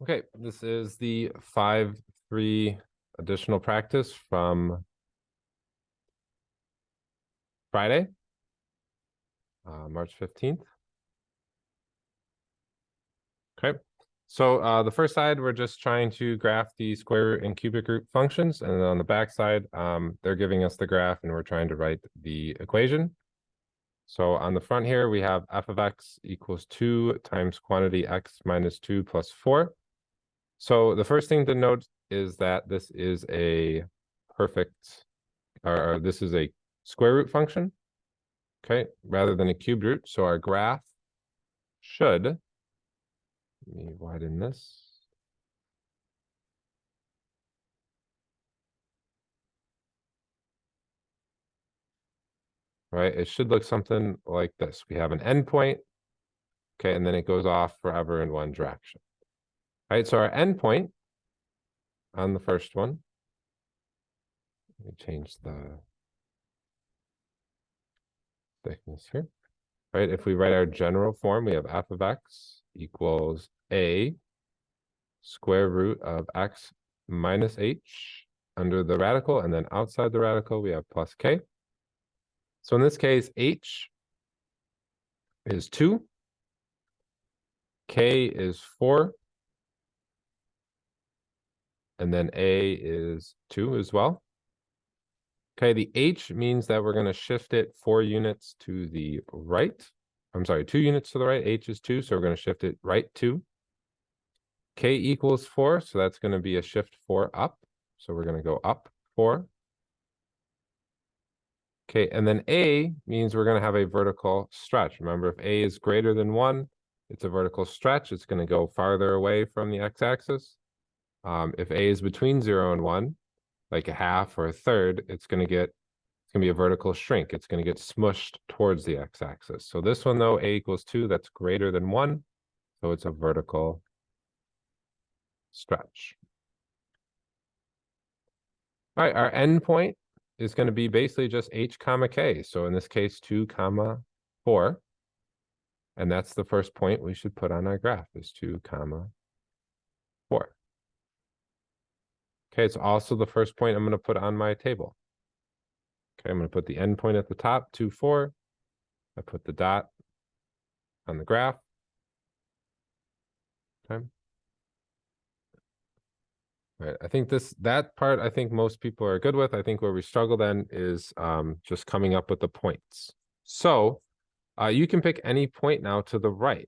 Okay, this is the 5-3 additional practice from Friday, March 15th. Okay, so the first side, we're just trying to graph the square root and cubic root functions. And then on the back side, they're giving us the graph and we're trying to write the equation. So on the front here, we have f of x equals 2 times quantity x minus 2 plus 4. So the first thing to note is that this is a perfect, or this is a square root function, okay, rather than a cubed root. So our graph should, let me widen this. Right, it should look something like this. We have an endpoint, okay, and then it goes off forever in one direction. All right, so our endpoint on the first one, let me change the thickness here. Right, if we write our general form, we have f of x equals a square root of x minus h under the radical, and then outside the radical, we have plus k. So in this case, h is 2, k is 4, and then a is 2 as well. Okay, the h means that we're going to shift it 4 units to the right. I'm sorry, 2 units to the right. H is 2, so we're going to shift it right 2. K equals 4, so that's going to be a shift 4 up. So we're going to go up 4. Okay, and then A means we're going to have a vertical stretch. Remember, if A is greater than 1, it's a vertical stretch. It's going to go farther away from the x-axis. If A is between 0 and 1, like a half or a third, it's going to be a vertical shrink. It's going to get smushed towards the x-axis. So this one, though, A equals 2, that's greater than 1. So it's a vertical stretch. All right, our endpoint is going to be basically just h comma k. So in this case, 2 comma 4. And that's the first point we should put on our graph is 2 comma 4. Okay, it's also the first point I'm going to put on my table. Okay, I'm going to put the endpoint at the top, 2, 4. I put the dot on the graph. Okay. All right, I think that part, I think most people are good with. I think where we struggle then is just coming up with the points. So you can pick any point now to the right.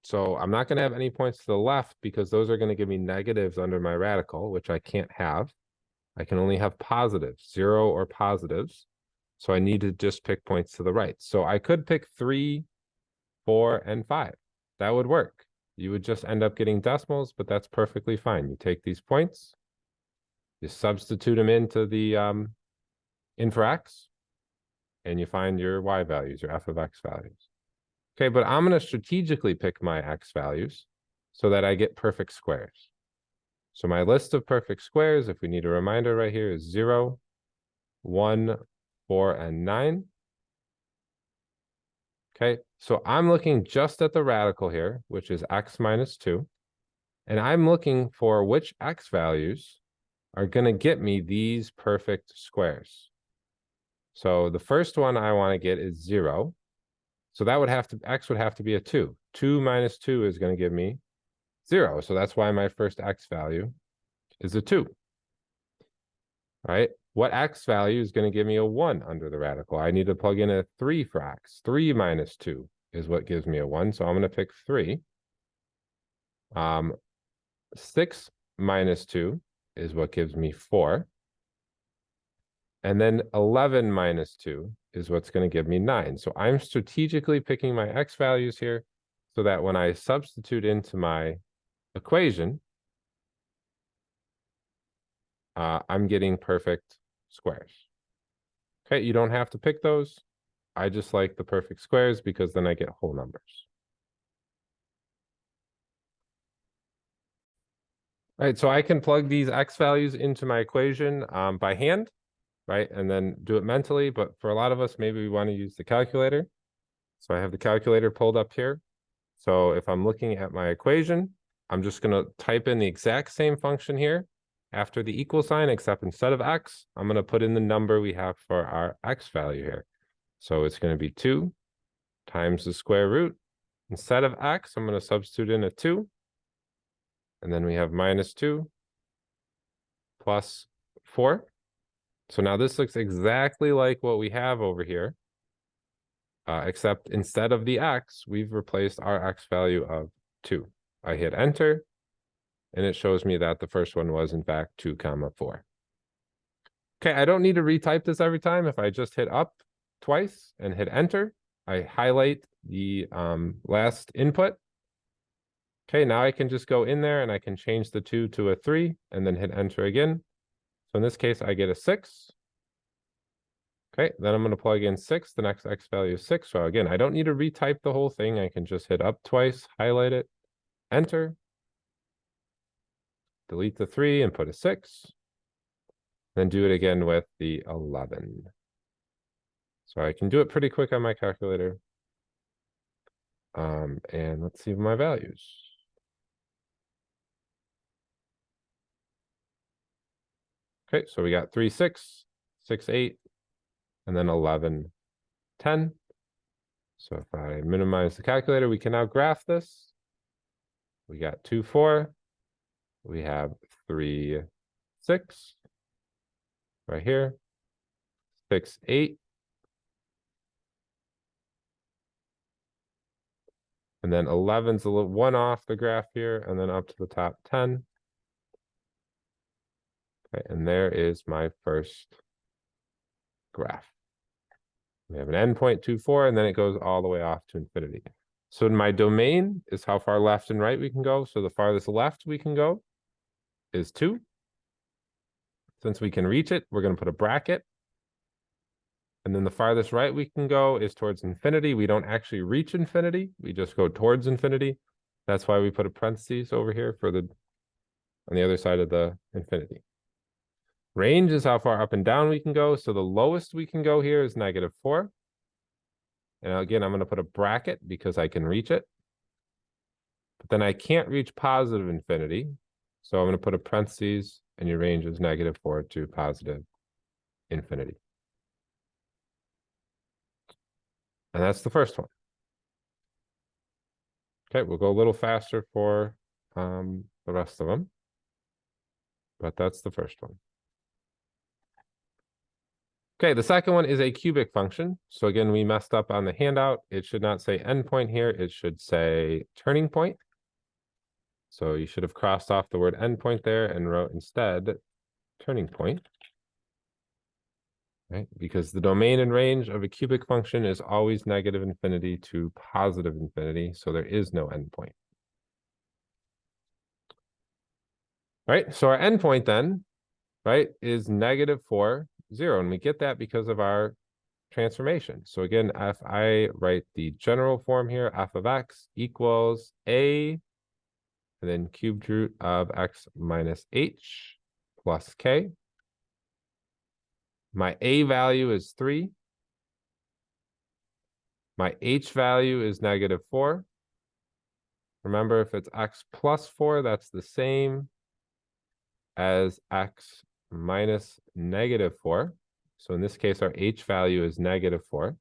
So I'm not going to have any points to the left because those are going to give me negatives under my radical, which I can't have. I can only have positives, 0 or positives. So I need to just pick points to the right. So I could pick 3, 4, and 5. That would work. You would just end up getting decimals, but that's perfectly fine. You take these points, you substitute them into the in for x, and you find your y values, your f of x values. Okay, but I'm going to strategically pick my x values so that I get perfect squares. So my list of perfect squares, if we need a reminder right here, is 0, 1, 4, and 9. Okay, so I'm looking just at the radical here, which is x minus 2. And I'm looking for which x values are going to get me these perfect squares. So the first one I want to get is 0. So that would have to, x would have to be a 2. 2 minus 2 is going to give me 0. So that's why my first x value is a 2. Right? What x value is going to give me a 1 under the radical? I need to plug in a 3 for x. 3 minus 2 is what gives me a 1. So I'm going to pick 3. 6 minus 2 is what gives me 4. And then 11 minus 2 is what's going to give me 9. So I'm strategically picking my x values here so that when I substitute into my equation, I'm getting perfect squares. Okay, you don't have to pick those. I just like the perfect squares because then I get whole numbers. All right, so I can plug these x values into my equation by hand, right? And then do it mentally. But for a lot of us, maybe we want to use the calculator. So I have the calculator pulled up here. So if I'm looking at my equation, I'm just gonna type in the exact same function here after the equal sign, except instead of x, I'm gonna put in the number we have for our x value here. So it's gonna be 2 times the square root. Instead of x, I'm gonna substitute in a 2. And then we have minus 2 plus 4. So now this looks exactly like what we have over here. Except instead of the x, we've replaced our x value of 2. I hit enter, and it shows me that the first one was in fact 2 comma 4. Okay, I don't need to retype this every time. If I just hit up twice and hit enter, I highlight the last input. Okay, now I can just go in there and I can change the 2 to a 3 and then hit enter again. So in this case, I get a 6. Okay, then I'm going to plug in 6. The next x value is 6. So again, I don't need to retype the whole thing. I can just hit up twice, highlight it, enter, delete the 3 and put a 6. Then do it again with the 11. So I can do it pretty quick on my calculator. And let's see my values. Okay, so we got 3, 6, 6, 8, and then 11, 10. So if I minimize the calculator, we can now graph this. We got 2, 4. We have 3, 6 right here. 6, 8. And then 11's a little 1 off the graph here, and then up to the top 10. Okay, and there is my first graph. We have an endpoint 2, 4, and then it goes all the way off to infinity. So in my domain is how far left and right we can go. So the farthest left we can go is 2. Since we can reach it, we're going to put a bracket. And then the farthest right we can go is towards infinity. We don't actually reach infinity. We just go towards infinity. That's why we put a parentheses over here for on the other side of the infinity. Range is how far up and down we can go. So the lowest we can go here is -4. And again, I'm going to put a bracket because I can reach it. But then I can't reach positive infinity. So I'm going to put a parentheses, and your range is -4 to positive infinity. And that's the first one. Okay, we'll go a little faster for the rest of them. But that's the first one. Okay, the second one is a cubic function. So again, we messed up on the handout. It should not say endpoint here. It should say turning point. So you should have crossed off the word endpoint there and wrote instead turning point. Right? Because the domain and range of a cubic function is always -infinity to positive infinity. So there is no endpoint. Right, so our endpoint then, right, is -4, 0. And we get that because of our transformation. So again, if I write the general form here, f of x equals a, and then cubed root of x minus h plus k. My a value is 3. My h value is -4. Remember, if it's x plus 4, that's the same as x minus -4. So in this case, our h value is -4.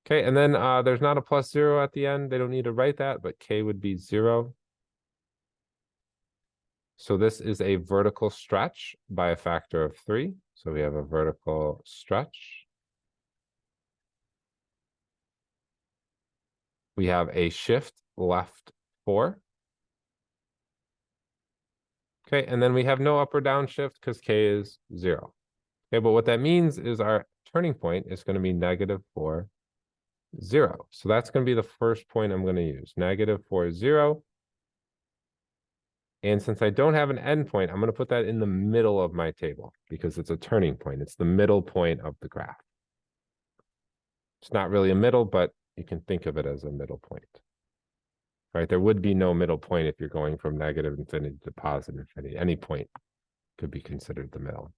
Okay, and then there's not a +0 at the end. They don't need to write that, but k would be 0. So this is a vertical stretch by a factor of 3. So we have a vertical stretch. We have a shift left 4. Okay, and then we have no up or down shift because k is 0. Okay, but what that means is our turning point is going to be -4, 0. So that's going to be the first point I'm going to use, -4, 0. And since I don't have an endpoint, I'm going to put that in the middle of my table because it's a turning point. It's the middle point of the graph. It's not really a middle, but you can think of it as a middle point. Right? There would be no middle point if you're going from -infinity to positive infinity. Any point could be considered the middle.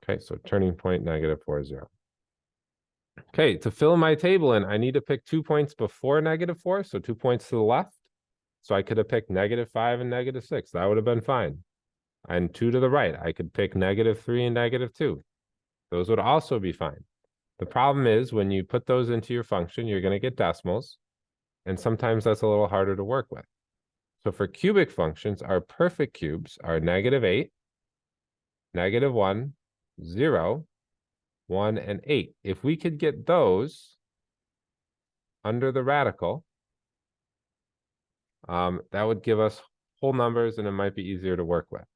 Okay, so turning point, -4, 0. Okay, to fill my table in, I need to pick 2 points before -4, so 2 points to the left. So I could have picked -5 and -6. That would have been fine. And 2 to the right, I could pick -3 and -2. Those would also be fine. The problem is when you put those into your function, you're going to get decimals. And sometimes that's a little harder to work with. So for cubic functions, our perfect cubes are -8, -1, 0, 1, and 8. If we could get those under the radical, that would give us whole numbers and it might be easier to work with.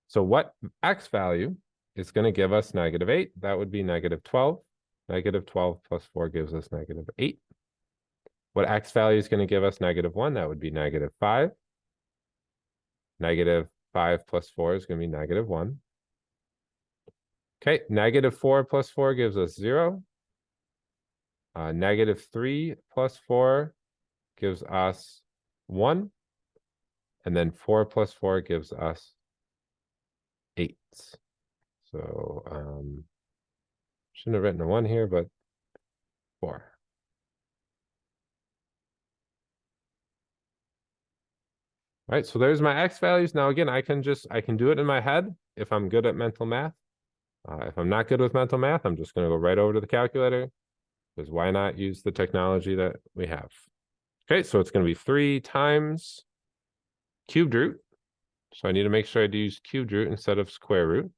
So what x value is going to give us -8? That would be -12. -12 plus 4 gives us -8. What x value is going to give us -1? That would be -5. -5 plus 4 is going to be -1. Okay, -4 plus 4 gives us 0. -3 plus 4 gives us 1. And then 4 plus 4 gives us 8. So shouldn't have written a 1 here, but 4. All right, so there's my x values. Now again, I can do it in my head if I'm good at mental math. If I'm not good with mental math, I'm just going to go right over to the calculator, because why not use the technology that we have? Okay, so it's going to be 3 times cubed root. So I need to make sure I use cubed root instead of square root.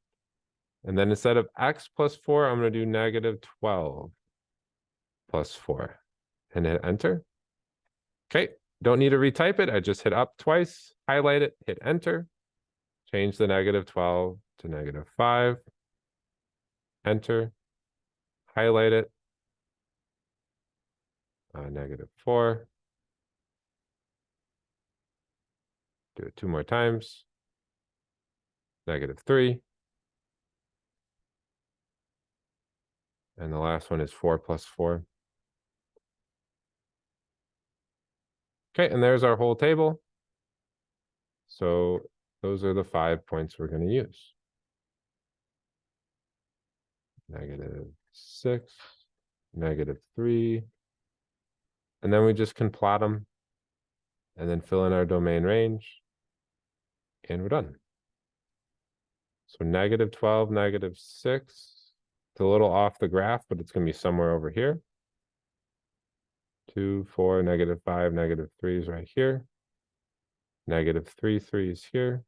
And then instead of x plus 4, I'm going to do -12 plus 4 and hit enter. Okay, don't need to retype it. I just hit up twice, highlight it, hit enter, change the -12 to -5, enter, highlight it, -4, do it 2 more times, -3, and the last one is 4 plus 4. Okay, and there's our whole table. So those are the 5 points we're going to use. -6, -3, and then we just can plot them and then fill in our domain range, and we're done. So -12, -6, it's a little off the graph, but it's going to be somewhere over here. 2, 4, -5, -3 is right here. -3, 3 is here.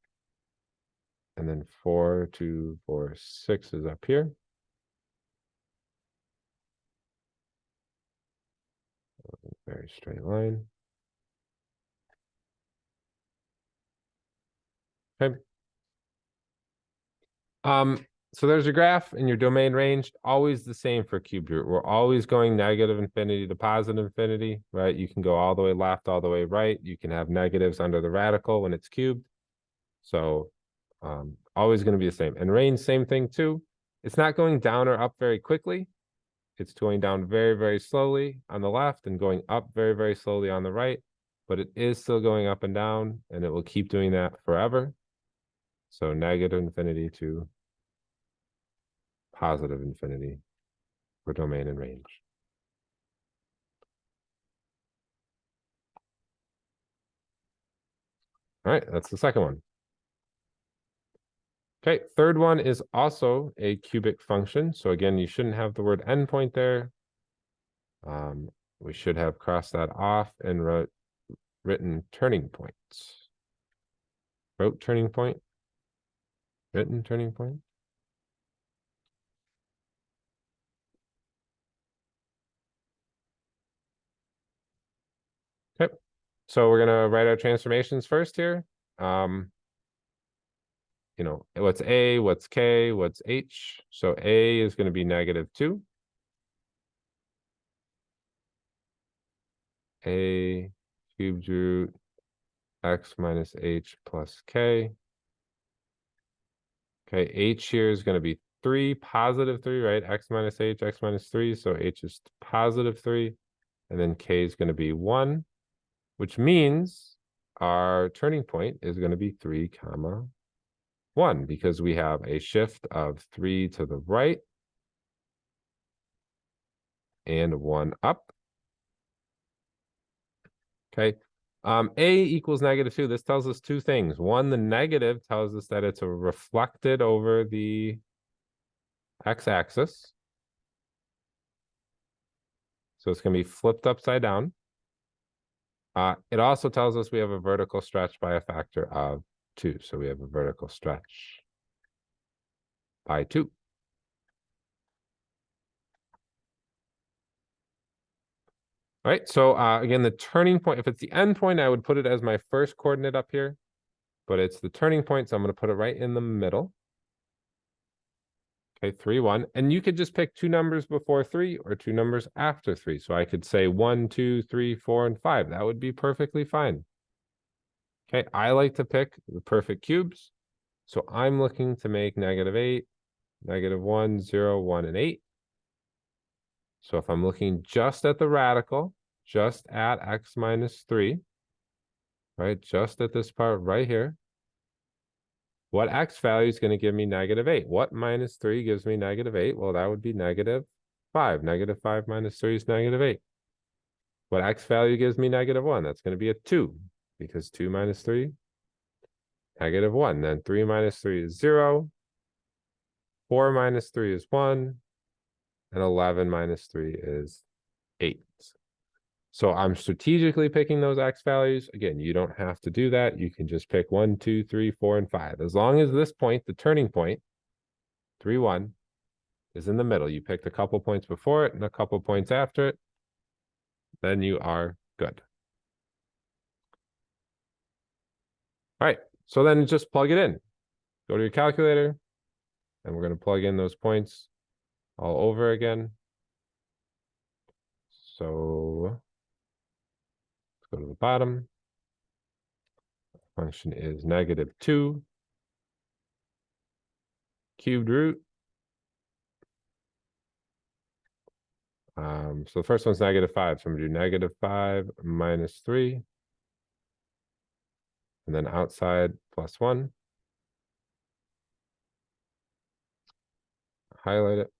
And then 4, 2, 4, 6 is up here. Very straight line. Okay. So there's your graph and your domain range, always the same for cubed root. We're always going -infinity to +infinity, right? You can go all the way left, all the way right. You can have negatives under the radical when it's cubed. So always going to be the same. And range, same thing too. It's not going down or up very quickly. It's going down very, very slowly on the left and going up very, very slowly on the right. But it is still going up and down, and it will keep doing that forever. So -infinity to +infinity for domain and range. All right, that's the second one. Okay, third one is also a cubic function. So again, you shouldn't have the word endpoint there. We should have crossed that off and written turning points. Wrote turning point, written turning point. Okay, so we're gonna write our transformations first here. You know, what's A, what's K, what's H? So A is going to be -2. A cubed root x minus H plus K. Okay, H here is going to be 3, +3, right? X minus H, X minus 3. So H is +3. And then K is going to be 1, which means our turning point is going to be 3, 1, because we have a shift of 3 to the right and 1 up. Okay, A equals -2. This tells us two things. One, the negative tells us that it's reflected over the x-axis. So it's going to be flipped upside down. It also tells us we have a vertical stretch by a factor of 2. So we have a vertical stretch by 2. All right, so again, the turning point, if it's the end point, I would put it as my first coordinate up here, but it's the turning point, so I'm going to put it right in the middle. Okay, 3, 1. And you could just pick two numbers before 3 or two numbers after 3. So I could say 1, 2, 3, 4, and 5. That would be perfectly fine. Okay, I like to pick the perfect cubes. So I'm looking to make -8, -1, 0, 1, and 8. So if I'm looking just at the radical, just at x minus 3, right, just at this part right here, what x value is going to give me -8? What minus 3 gives me -8? Well, that would be -5. -5 minus 3 is -8. What x value gives me -1? That's going to be a 2, because 2 minus 3, -1. Then 3 minus 3 is 0. 4 minus 3 is 1. And 11 minus 3 is 8. So I'm strategically picking those x values. Again, you don't have to do that. You can just pick 1, 2, 3, 4, and 5. As long as this point, the turning point, 3, 1, is in the middle. You picked a couple points before it and a couple points after it, then you are good. All right, so then just plug it in. Go to your calculator, and we're going to plug in those points all over again. So let's go to the bottom. Function is -2 cubed root. So the first one's -5. So I'm gonna do -5 minus 3. And then outside +1. Highlight it.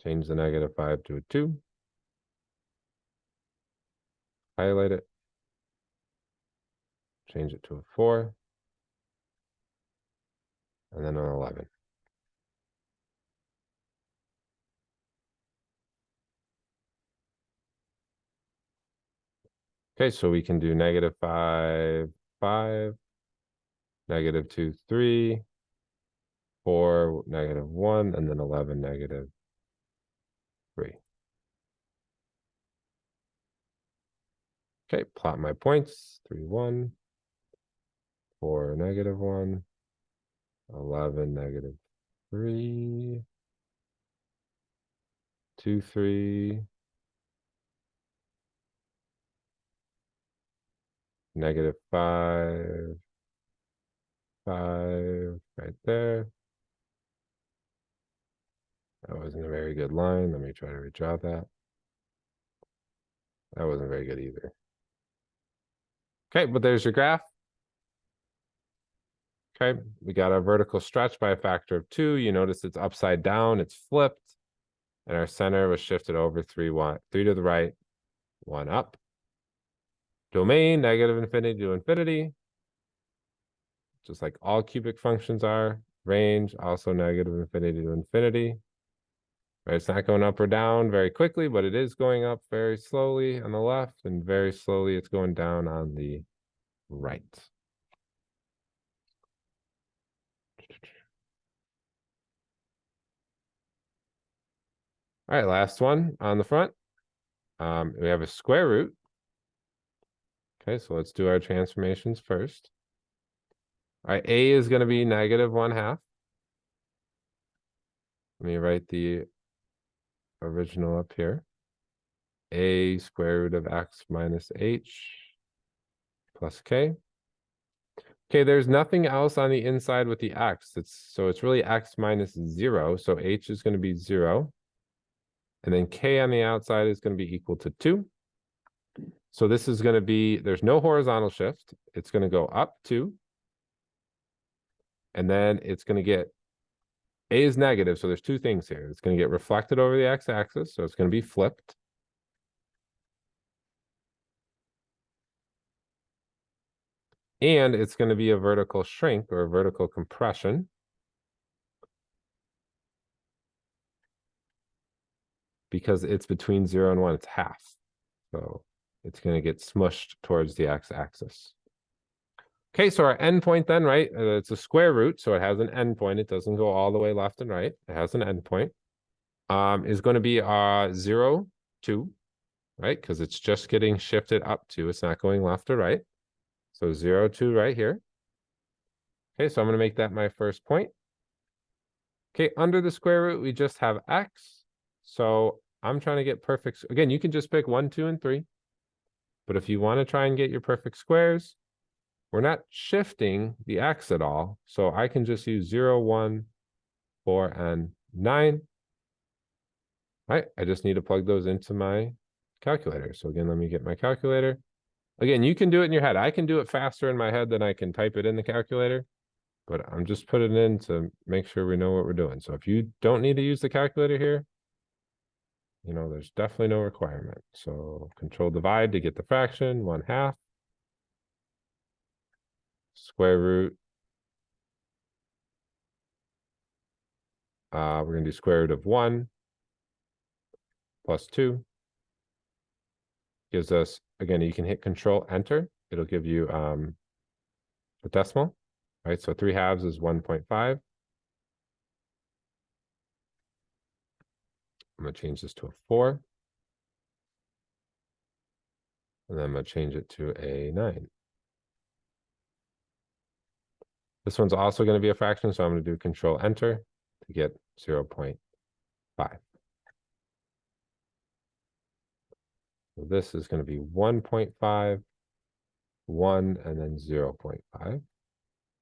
Change the -5 to a 2. Highlight it. Change it to a 4. And then an 11. Okay, so we can do -5, 5, -2, 3, 4, -1, and then 11, -3. Okay, plot my points. 3, 1, 4, -1, 11, -3, 2, 3, -5, 5, right there. That wasn't a very good line. Let me try to redraw that. That wasn't very good either. Okay, but there's your graph. Okay, we got our vertical stretch by a factor of 2. You notice it's upside down, it's flipped, and our center was shifted over 3, 1, 3 to the right, 1 up. Domain, -infinity to infinity, just like all cubic functions are. Range, also -infinity to infinity. Right, it's not going up or down very quickly, but it is going up very slowly on the left, and very slowly it's going down on the right. All right, last one on the front. We have a square root. Okay, so let's do our transformations first. All right, a is going to be -1/2. Let me write the original up here. A square root of x minus h plus k. Okay, there's nothing else on the inside with the x. So it's really x minus 0. So h is going to be 0. And then k on the outside is going to be equal to 2. So this is going to be, there's no horizontal shift. It's going to go up 2. And then it's going to get, a is negative, so there's two things here. It's going to get reflected over the x-axis, so it's going to be flipped. And it's going to be a vertical shrink or a vertical compression. Because it's between 0 and 1, it's half. So it's going to get smushed towards the x-axis. Okay, so our endpoint then, right? It's a square root, so it has an endpoint. It doesn't go all the way left and right. It has an endpoint. Is going to be 0, 2, right? Because it's just getting shifted up 2. It's not going left or right. So 0, 2 right here. Okay, so I'm going to make that my first point. Okay, under the square root, we just have x. So I'm trying to get perfect. Again, you can just pick 1, 2, and 3. But if you want to try and get your perfect squares, we're not shifting the x at all. So I can just use 0, 1, 4, and 9. All right, I just need to plug those into my calculator. So again, let me get my calculator. Again, you can do it in your head. I can do it faster in my head than I can type it in the calculator. But I'm just putting it in to make sure we know what we're doing. So if you don't need to use the calculator here, you know, there's definitely no requirement. So control divide to get the fraction, 1/2. Square root. We're going to do square root of 1 plus 2. Gives us, again, you can hit control enter. It'll give you the decimal, right? So 3/2 is 1.5. I'm going to change this to a 4. And then I'm going to change it to a 9. This one's also going to be a fraction, so I'm going to do control enter to get 0.5. So this is going to be 1.5, 1, and then 0.5.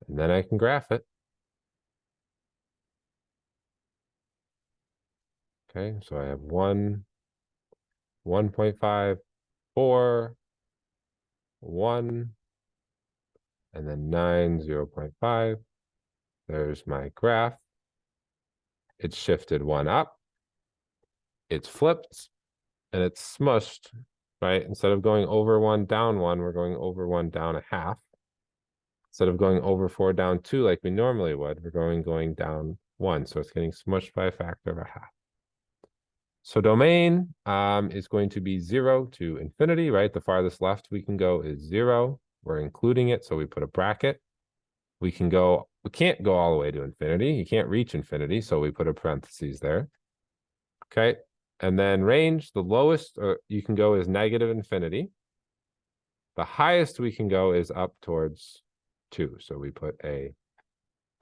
And then I can graph it. Okay, so I have 1, 1.5, 4, 1, and then 9, 0.5. There's my graph. It's shifted 1 up. It's flipped, and it's smushed, right? Instead of going over 1, down 1, we're going over 1, down 1/2. Instead of going over 4, down 2 like we normally would, we're going down 1. So it's getting smushed by a factor of 1/2. So domain is going to be 0 to infinity, right? The farthest left we can go is 0. We're including it, so we put a bracket. We can't go all the way to infinity. You can't reach infinity, so we put a parentheses there. Okay, and then range, the lowest you can go is negative infinity. The highest we can go is up towards 2, so we put a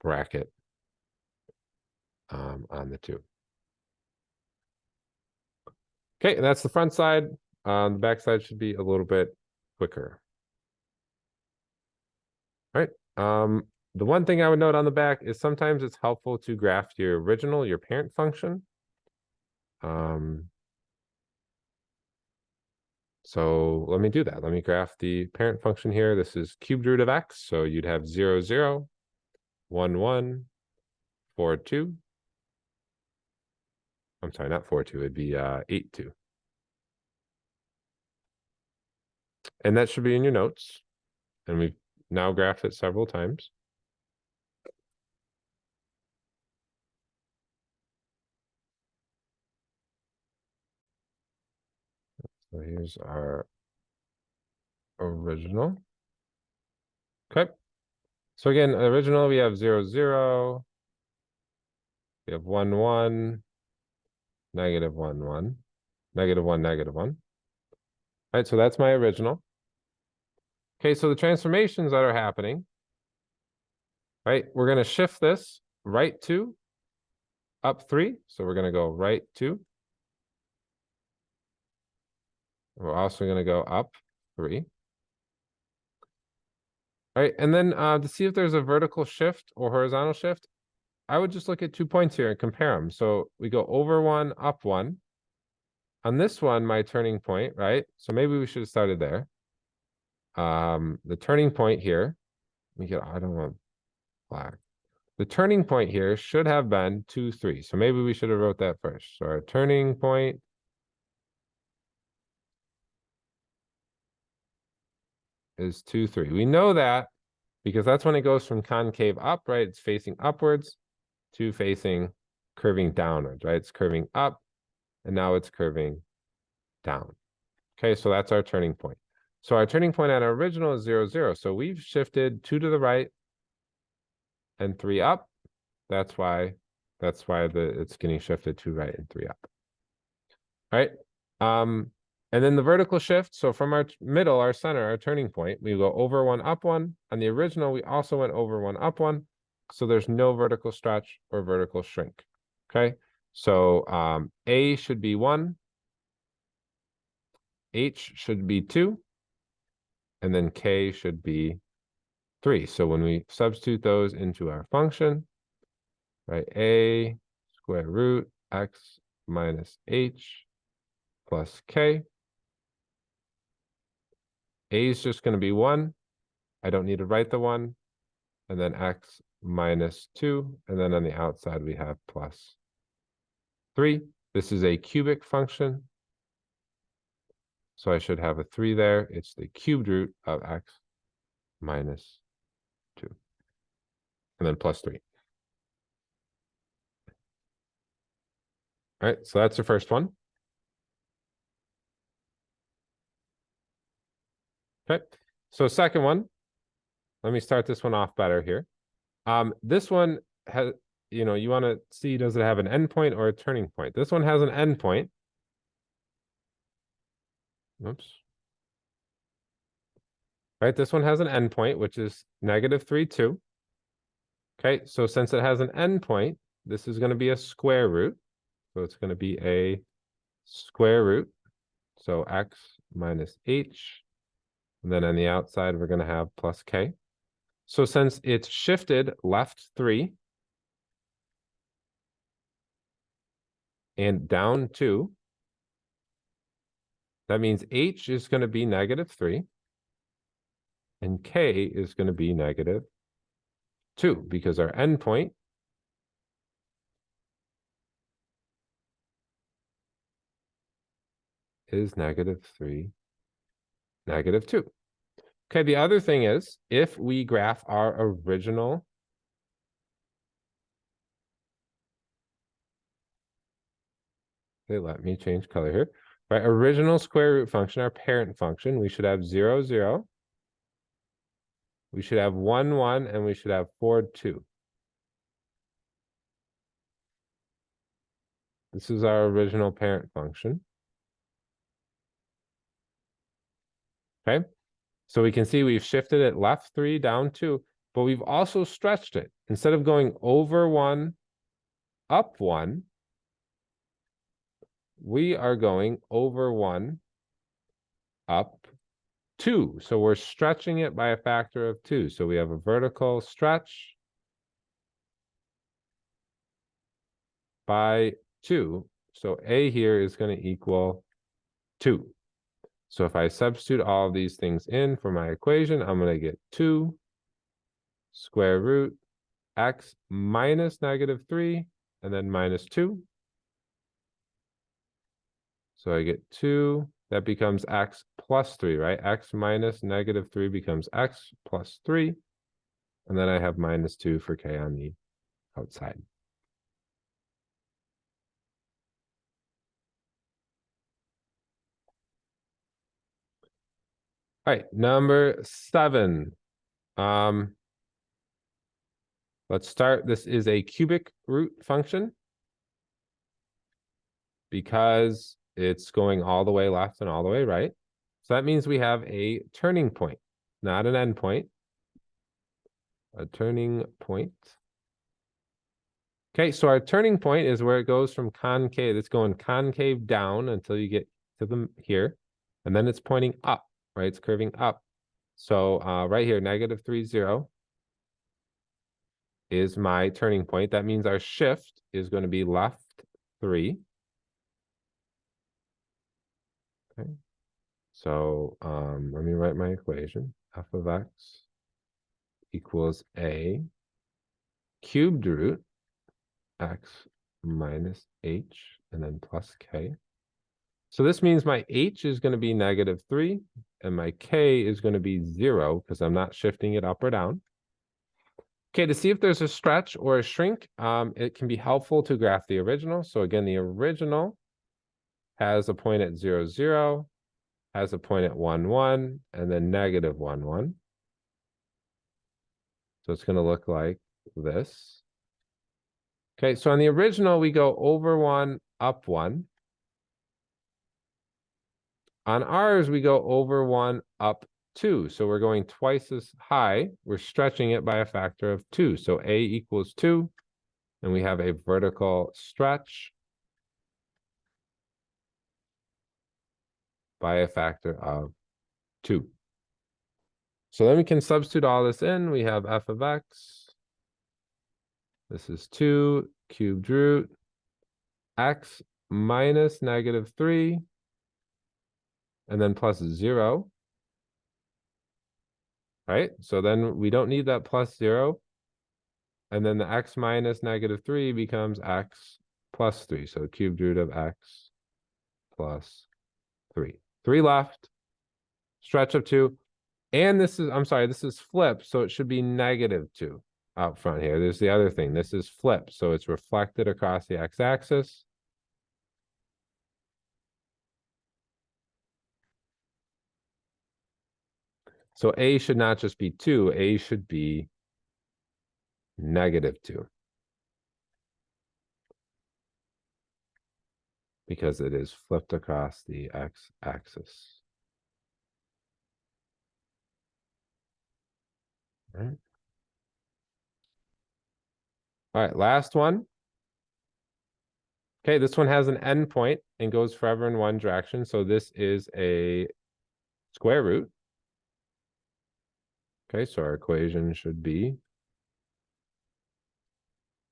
bracket on the 2. Okay, and that's the front side. The back side should be a little bit quicker. All right. The one thing I would note on the back is sometimes it's helpful to graph your original, your parent function. So let me do that. Let me graph the parent function here. This is cubed root of x. So you'd have 0, 0, 1, 1, 4, 2. I'm sorry, not 4, 2. It'd be 8, 2. And that should be in your notes. And we've now graphed it several times. So here's our original. Okay. So again, original, we have 0, 0. We have 1, 1, negative 1, 1, negative 1, negative 1. All right, so that's my original. Okay, so the transformations that are happening, right? We're going to shift this right 2, up 3. So we're going to go right 2. We're also going to go up 3. All right, and then to see if there's a vertical shift or horizontal shift, I would just look at 2 points here and compare them. So we go over 1, up 1. On this one, my turning point, right? So maybe we should have started there. The turning point here, I don't want black. The turning point here should have been 2, 3. So maybe we should have wrote that first. So our turning point is 2, 3. We know that because that's when it goes from concave up, right? It's facing upwards to facing curving downwards, right? It's curving up and now it's curving down. Okay, so that's our turning point. So our turning point at our original is 0, 0. So we've shifted 2 to the right and 3 up. That's why it's getting shifted 2 right and 3 up. All right. And then the vertical shift. So from our middle, our center, our turning point, we go over 1, up 1. On the original, we also went over 1, up 1. So there's no vertical stretch or vertical shrink. Okay. So A should be 1. H should be 2. And then K should be 3. So when we substitute those into our function, right, A square root X minus H plus K. A is just going to be 1. I don't need to write the 1. And then X minus 2. And then on the outside, we have plus 3. This is a cubic function. So I should have a 3 there. It's the cubed root of X minus 2. And then plus 3. All right, so that's the first one. Okay, so second one, let me start this one off better here. This one has, you want to see, does it have an endpoint or a turning point? This one has an endpoint. Oops. Right, this one has an endpoint, which is -3, 2. Okay, so since it has an endpoint, this is going to be a square root. So it's going to be a square root. So X minus H. And then on the outside, we're going to have plus K. So since it's shifted left 3 and down 2, that means H is going to be -3 and K is going to be -2 because our endpoint is -3, -2. Okay, the other thing is, if we graph our original let me change color here. Right, original square root function, our parent function, we should have 0, 0. We should have 1, 1, and we should have 4, 2. This is our original parent function. Okay, so we can see we've shifted it left 3, down 2, but we've also stretched it. Instead of going over 1, up 1, we are going over 1, up 2. So we're stretching it by a factor of 2. So we have a vertical stretch by 2. So A here is going to equal 2. So if I substitute all of these things in for my equation, I'm going to get 2 square root X minus -3 and then minus 2. So I get 2. That becomes X plus 3, right? X minus -3 becomes X plus 3. And then I have -2 for K on the outside. All right, number 7. Let's start. This is a cubic root function because it's going all the way left and all the way right. So that means we have a turning point, not an endpoint. A turning point. Okay, so our turning point is where it goes from concave. It's going concave down until you get to them here. And then it's pointing up, right? It's curving up. So right here, -3, 0 is my turning point. That means our shift is going to be left 3. Okay. So let me write my equation. F of X equals a cubed root X minus H and then plus K. So this means my H is going to be -3 and my K is going to be 0 because I'm not shifting it up or down. Okay, to see if there's a stretch or a shrink, it can be helpful to graph the original. So again, the original has a point at 0, 0, has a point at 1, 1, and then negative 1, 1. So it's going to look like this. Okay, so on the original, we go over 1, up 1. On ours, we go over 1, up 2. So we're going twice as high. We're stretching it by a factor of 2. So A equals 2, and we have a vertical stretch by a factor of 2. So then we can substitute all this in. We have f of x. This is 2 cubed root x minus negative 3, and then plus 0. Right? So then we don't need that plus 0. And then the x minus negative 3 becomes x plus 3. So cubed root of x plus 3. 3 left. Stretch of 2. And this is, I'm sorry, this is flipped. So it should be negative 2 out front here. There's the other thing. This is flipped. So it's reflected across the x-axis. So A should not just be 2. A should be negative 2. Because it is flipped across the x-axis. All right, last one. Okay, this one has an endpoint and goes forever in one direction. So this is a square root. Okay, so our equation should be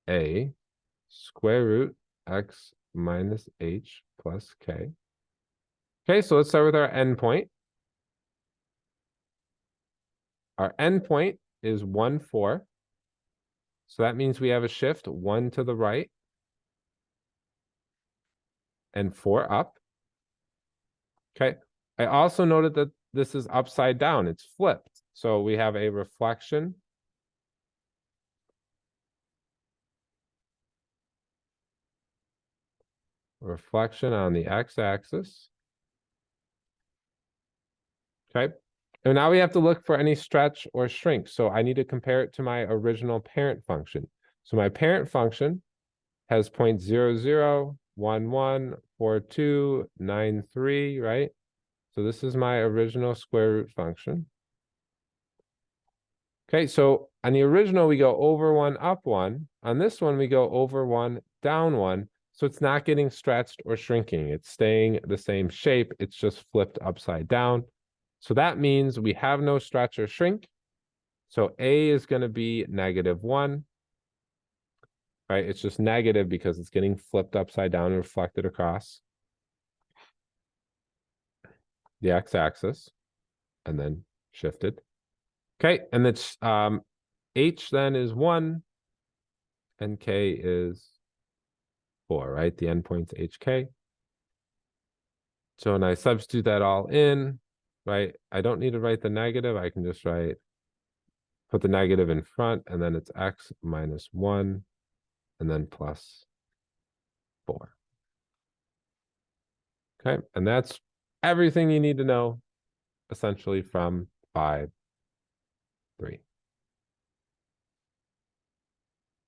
a square root x minus h plus k. Okay, so let's start with our endpoint. Our endpoint is 1, 4. So that means we have a shift 1 to the right and 4 up. Okay, I also noted that this is upside down. It's flipped. So we have a reflection on the x-axis. Okay, and now we have to look for any stretch or shrink. So I need to compare it to my original parent function. So my parent function has 0.0, 0, 1, 1, 4, 2, 9, 3, right? So this is my original square root function. Okay, so on the original, we go over 1, up 1. On this one, we go over 1, down 1. So it's not getting stretched or shrinking. It's staying the same shape. It's just flipped upside down. So that means we have no stretch or shrink. So A is going to be negative 1. Right? It's just negative because it's getting flipped upside down and reflected across the x-axis and then shifted. Okay, and that's h then is 1 and k is 4, right? The endpoint's hk. So when I substitute that all in, right, I don't need to write the negative. I can just put the negative in front, and then it's x minus 1, and then plus 4. Okay, and that's everything you need to know, essentially, from 5.3.